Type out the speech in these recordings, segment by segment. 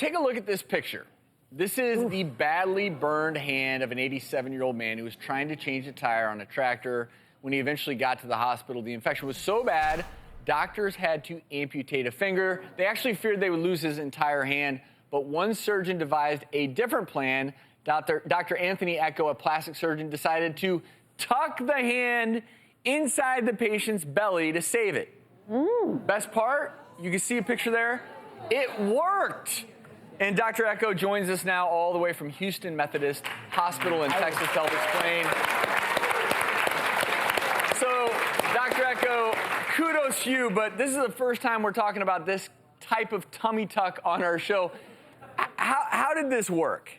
take a look at this picture. This is the badly burned hand of an 87-year-old man who was trying to change a tire on a tractor. When he eventually got to the hospital, the infection was so bad, doctors had to amputate a finger. They actually feared they would lose his entire hand, but one surgeon devised a different plan. Dr. Anthony Echo, a plastic surgeon, decided to tuck the hand inside the patient's belly to save it. Best part, you can see a picture there. It worked. And Dr. Echo joins us now all the way from Houston Methodist Hospital in Texas to help explain. So, Dr. Echo, kudos to you, but this is the first time we're talking about this type of tummy tuck on our show. How did this work?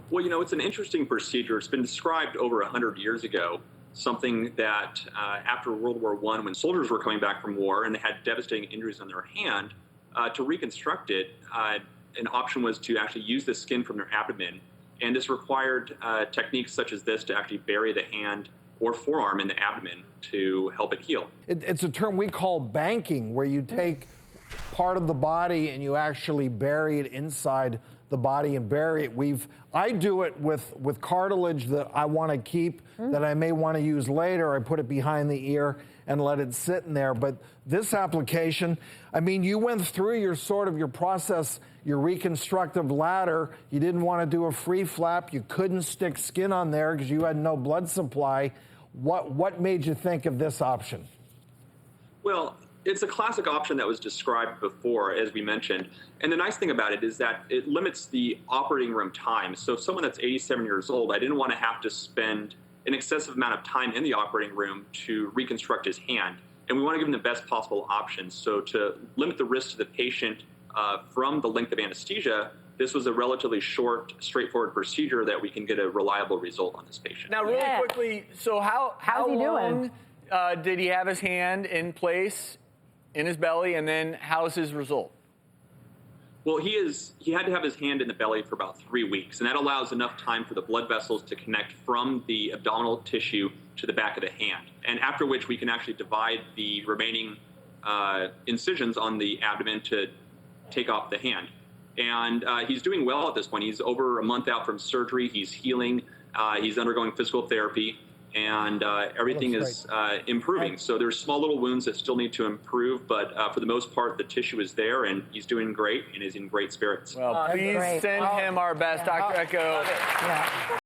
Well, you know, it's an interesting procedure. It's been described over 100 years ago, something that after World War I, when soldiers were coming back from war and they had devastating injuries on their hand, to reconstruct it, an option was to actually use the skin from their abdomen. And this required techniques such as this to actually bury the hand or forearm in the abdomen to help it heal. It's a term we call banking, where you take part of the body and you actually bury it inside the body and bury it. I do it with cartilage that I want to keep, that I may want to use later. I put it behind the ear and let it sit in there. But this application, I mean, you went through your process, your reconstructive ladder. You didn't want to do a free flap. You couldn't stick skin on there because you had no blood supply. What made you think of this option? Well, it's a classic option that was described before, as we mentioned. And the nice thing about it is that it limits the operating room time. So if someone that's 87 years old, I didn't want to have to spend an excessive amount of time in the operating room to reconstruct his hand. And we want to give him the best possible options. So to limit the risk to the patient from the length of anesthesia, this was a relatively short, straightforward procedure that we can get a reliable result on this patient. Now, really quickly, so how long did he have his hand in place in his belly, and then how's his result? Well, he had to have his hand in the belly for about 3 weeks, and that allows enough time for the blood vessels to connect from the abdominal tissue to the back of the hand, and after which we can actually divide the remaining incisions on the abdomen to take off the hand. And he's doing well at this point. He's over a month out from surgery. He's healing. He's undergoing physical therapy. And everything is improving. So there's small little wounds that still need to improve, but for the most part, the tissue is there, and he's doing great and is in great spirits. Well, please send him our best, Dr. Echo.